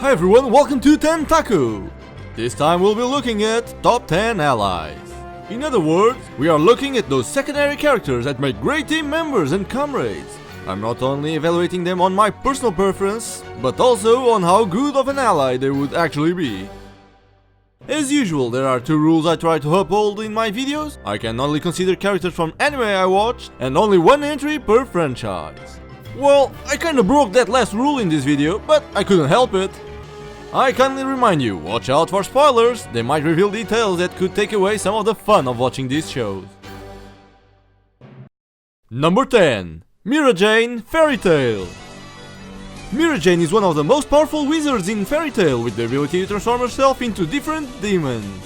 Hi everyone, welcome to Tentaku! This time we'll be looking at top 10 allies. In other words, we are looking at those secondary characters that make great team members and comrades. I'm not only evaluating them on my personal preference, but also on how good of an ally they would actually be. As usual, there are two rules I try to uphold in my videos. I can only consider characters from anime I watched, and only one entry per franchise. Well, I kinda broke that last rule in this video, but I couldn't help it. I kindly remind you, watch out for spoilers, they might reveal details that could take away some of the fun of watching these shows. Number 10. Mirajane Fairytale. Mirajane is one of the most powerful wizards in Fairytale, with the ability to transform herself into different demons.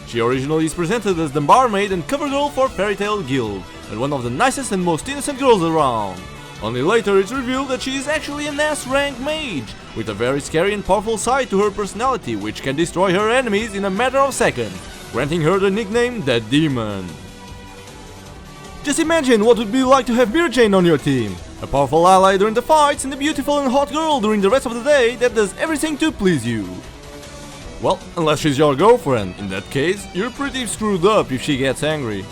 She originally is presented as the barmaid and cover girl for Fairytale Guild, and one of the nicest and most innocent girls around. Only later it's revealed that she is actually an S-rank mage, with a very scary and powerful side to her personality, which can destroy her enemies in a matter of seconds, granting her the nickname The Demon. Just imagine what it would be like to have Mirajane on your team. A powerful ally during the fights and a beautiful and hot girl during the rest of the day that does everything to please you. Well, unless she's your girlfriend, in that case, you're pretty screwed up if she gets angry.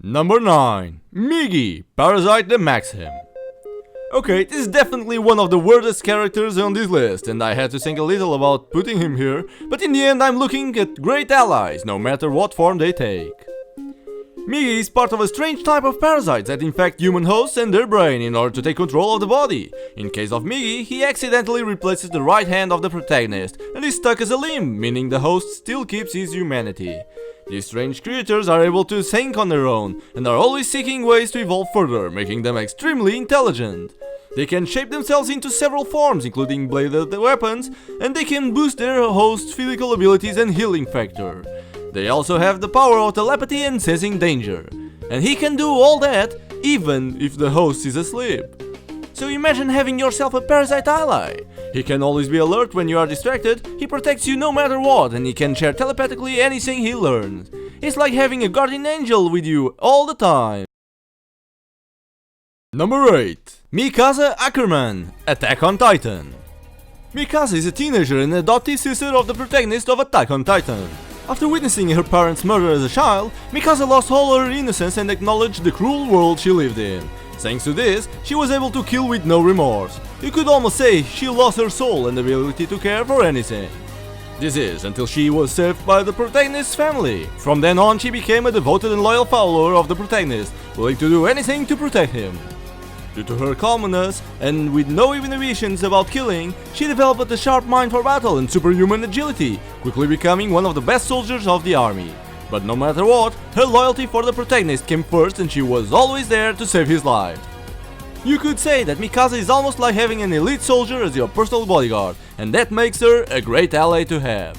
Number 9. Mikasa Parasite the Maxim. Okay, this is definitely one of the weirdest characters on this list, and I had to think a little about putting him here, but in the end I'm looking at great allies, no matter what form they take. Mikasa is part of a strange type of parasites that infect human hosts and their brain in order to take control of the body. In case of Mikasa, he accidentally replaces the right hand of the protagonist and is stuck as a limb, meaning the host still keeps his humanity. These strange creatures are able to think on their own and are always seeking ways to evolve further, making them extremely intelligent. They can shape themselves into several forms, including bladed weapons, and they can boost their host's physical abilities and healing factor. They also have the power of telepathy and sensing danger. And he can do all that even if the host is asleep. So imagine having yourself a parasite ally. He can always be alert when you are distracted, he protects you no matter what, and he can share telepathically anything he learns. It's like having a guardian angel with you all the time. Number 8. Mikasa Ackerman, Attack on Titan. Mikasa is a teenager and adopted sister of the protagonist of Attack on Titan. After witnessing her parents' murder as a child, Mikasa lost all her innocence and acknowledged the cruel world she lived in. Thanks to this, she was able to kill with no remorse. You could almost say she lost her soul and the ability to care for anything. This is until she was saved by the protagonist's family. From then on, she became a devoted and loyal follower of the protagonist, willing to do anything to protect him. Due to her calmness, and with no inhibitions about killing, she developed a sharp mind for battle and superhuman agility, quickly becoming one of the best soldiers of the army. But no matter what, her loyalty for the protagonist came first and she was always there to save his life. You could say that Mikasa is almost like having an elite soldier as your personal bodyguard, and that makes her a great ally to have.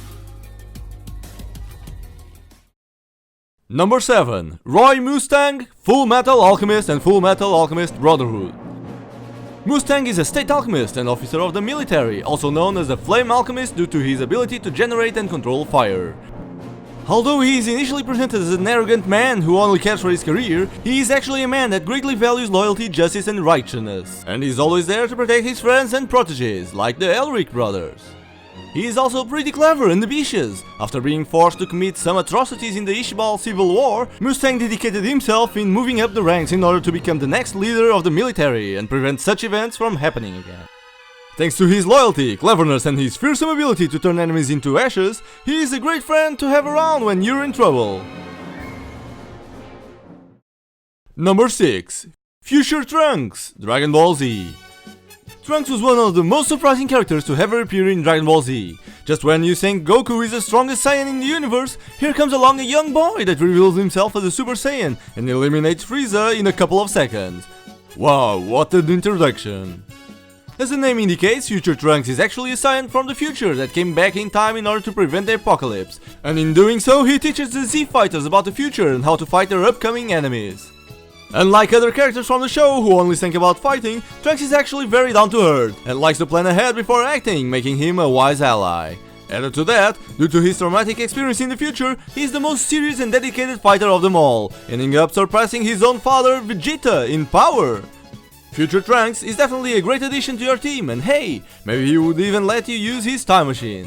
Number 7. Roy Mustang, Full Metal Alchemist and Full Metal Alchemist Brotherhood. Mustang is a state alchemist and officer of the military, also known as the Flame Alchemist due to his ability to generate and control fire. Although he is initially presented as an arrogant man who only cares for his career, he is actually a man that greatly values loyalty, justice and righteousness, and is always there to protect his friends and proteges, like the Elric brothers. He is also pretty clever and ambitious. After being forced to commit some atrocities in the Ishbal Civil War, Mustang dedicated himself in moving up the ranks in order to become the next leader of the military and prevent such events from happening again. Thanks to his loyalty, cleverness and his fearsome ability to turn enemies into ashes, he is a great friend to have around when you're in trouble. Number 6. Future Trunks, Dragon Ball Z. Trunks was one of the most surprising characters to ever appear in Dragon Ball Z. Just when you think Goku is the strongest Saiyan in the universe, here comes along a young boy that reveals himself as a Super Saiyan and eliminates Frieza in a couple of seconds. Wow, what an introduction! As the name indicates, Future Trunks is actually a Saiyan from the future that came back in time in order to prevent the apocalypse, and in doing so he teaches the Z fighters about the future and how to fight their upcoming enemies. Unlike other characters from the show who only think about fighting, Trunks is actually very down to earth and likes to plan ahead before acting, making him a wise ally. Added to that, due to his traumatic experience in the future, he is the most serious and dedicated fighter of them all, ending up surpassing his own father, Vegeta, in power. Future Trunks is definitely a great addition to your team, and hey, maybe he would even let you use his time machine.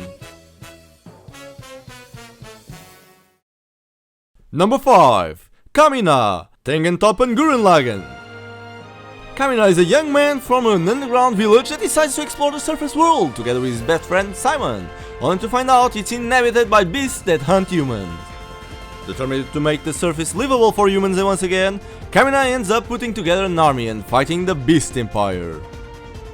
Number 5. Kamina Tengan Gurren Lagann. Kamina is a young man from an underground village that decides to explore the surface world together with his best friend Simon, only to find out it's inhabited by beasts that hunt humans. Determined to make the surface livable for humans once again, Kamina ends up putting together an army and fighting the Beast Empire.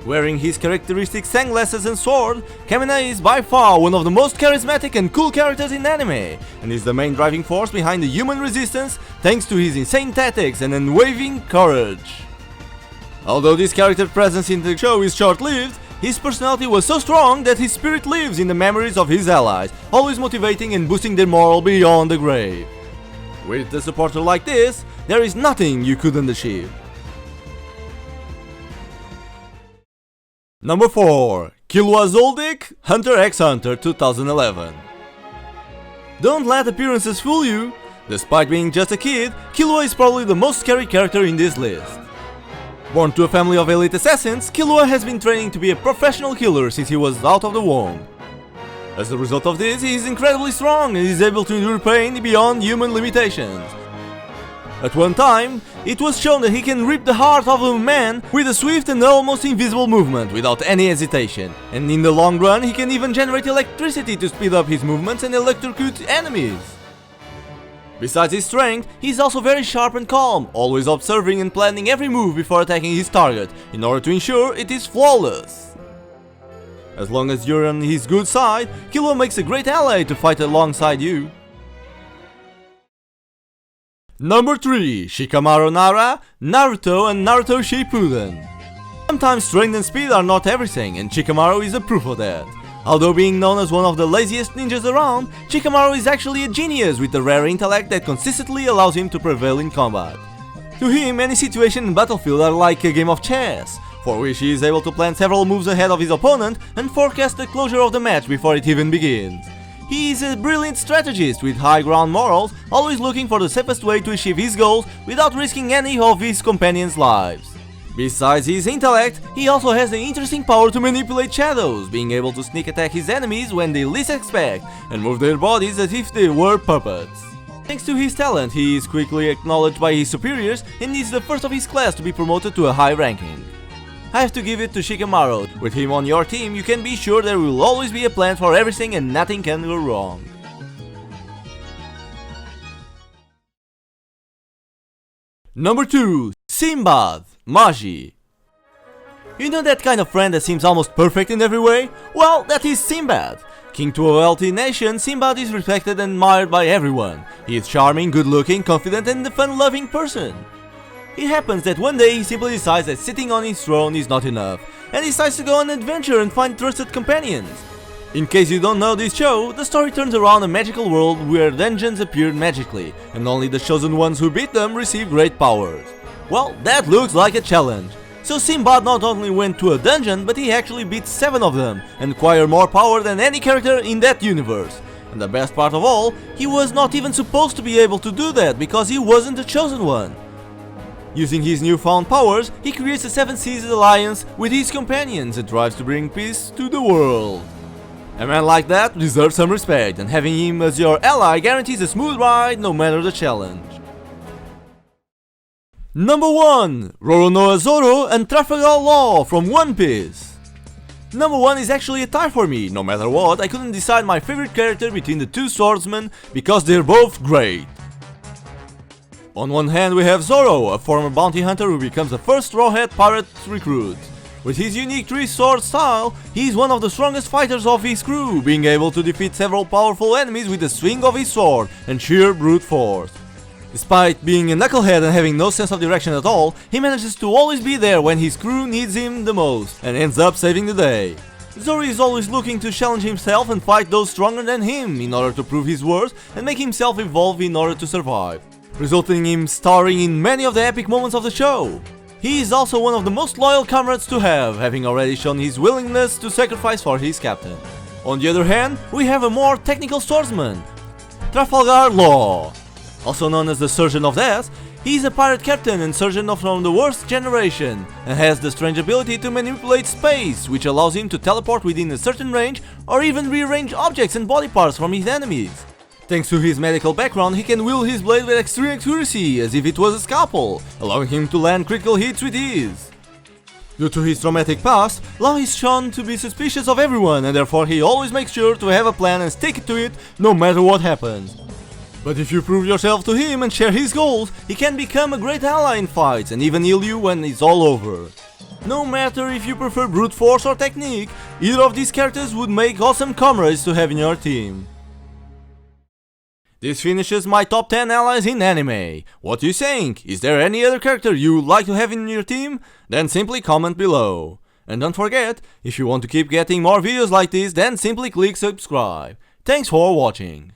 Wearing his characteristic sunglasses and sword, Kamina is by far one of the most charismatic and cool characters in anime, and is the main driving force behind the human resistance thanks to his insane tactics and unwavering courage. Although this character's presence in the show is short-lived, his personality was so strong that his spirit lives in the memories of his allies, always motivating and boosting their morale beyond the grave. With a supporter like this, there is nothing you couldn't achieve. Number 4. Killua Zoldyck, Hunter x Hunter 2011. Don't let appearances fool you. Despite being just a kid, Killua is probably the most scary character in this list. Born to a family of elite assassins, Killua has been training to be a professional killer since he was out of the womb. As a result of this, he is incredibly strong and is able to endure pain beyond human limitations. At one time, it was shown that he can rip the heart of a man with a swift and almost invisible movement without any hesitation, and in the long run he can even generate electricity to speed up his movements and electrocute enemies. Besides his strength, he is also very sharp and calm, always observing and planning every move before attacking his target, in order to ensure it is flawless. As long as you're on his good side, Killua makes a great ally to fight alongside you. Number 3. Shikamaru Nara, Naruto and Naruto Shippuden. Sometimes strength and speed are not everything, and Shikamaru is a proof of that. Although being known as one of the laziest ninjas around, Shikamaru is actually a genius with a rare intellect that consistently allows him to prevail in combat. To him, any situation in battlefield are like a game of chess, for which he is able to plan several moves ahead of his opponent and forecast the closure of the match before it even begins. He is a brilliant strategist with high ground morals, always looking for the safest way to achieve his goals without risking any of his companions' lives. Besides his intellect, he also has the interesting power to manipulate shadows, being able to sneak attack his enemies when they least expect, and move their bodies as if they were puppets. Thanks to his talent, he is quickly acknowledged by his superiors and is the first of his class to be promoted to a high ranking. I have to give it to Shikamaru. With him on your team, you can be sure there will always be a plan for everything and nothing can go wrong. Number 2. Sinbad, Magi. You know that kind of friend that seems almost perfect in every way? Well, that is Sinbad. King to a wealthy nation, Sinbad is respected and admired by everyone. He is charming, good-looking, confident and a fun-loving person. It happens that one day he simply decides that sitting on his throne is not enough, and decides to go on an adventure and find trusted companions. In case you don't know this show, the story turns around a magical world where dungeons appear magically, and only the chosen ones who beat them receive great powers. Well, that looks like a challenge. So Sinbad not only went to a dungeon, but he actually beat 7 of them, and acquired more power than any character in that universe. And the best part of all, he was not even supposed to be able to do that, because he wasn't the chosen one. Using his newfound powers, he creates a 7 Seas alliance with his companions and tries to bring peace to the world. A man like that deserves some respect, and having him as your ally guarantees a smooth ride no matter the challenge. Number 1. Roronoa Zoro and Trafalgar Law from One Piece. Number 1 is actually a tie for me. No matter what, I couldn't decide my favorite character between the two swordsmen because they're both great. On one hand we have Zoro, a former bounty hunter who becomes the first rawhead pirate recruit. With his unique three-sword style, he is one of the strongest fighters of his crew, being able to defeat several powerful enemies with the swing of his sword and sheer brute force. Despite being a knucklehead and having no sense of direction at all, he manages to always be there when his crew needs him the most, and ends up saving the day. Zoro is always looking to challenge himself and fight those stronger than him in order to prove his worth and make himself evolve in order to survive, resulting in him starring in many of the epic moments of the show. He is also one of the most loyal comrades to have, having already shown his willingness to sacrifice for his captain. On the other hand, we have a more technical swordsman, Trafalgar Law. Also known as the Surgeon of Death, he is a pirate captain and surgeon from the worst generation, and has the strange ability to manipulate space, which allows him to teleport within a certain range or even rearrange objects and body parts from his enemies. Thanks to his medical background, he can wield his blade with extreme accuracy, as if it was a scalpel, allowing him to land critical hits with ease. Due to his traumatic past, Law is shown to be suspicious of everyone, and therefore he always makes sure to have a plan and stick to it no matter what happens. But if you prove yourself to him and share his goals, he can become a great ally in fights and even heal you when it's all over. No matter if you prefer brute force or technique, either of these characters would make awesome comrades to have in your team. This finishes my top 10 allies in anime. What do you think? Is there any other character you would like to have in your team? Then simply comment below. And don't forget, if you want to keep getting more videos like this, then simply click subscribe. Thanks for watching.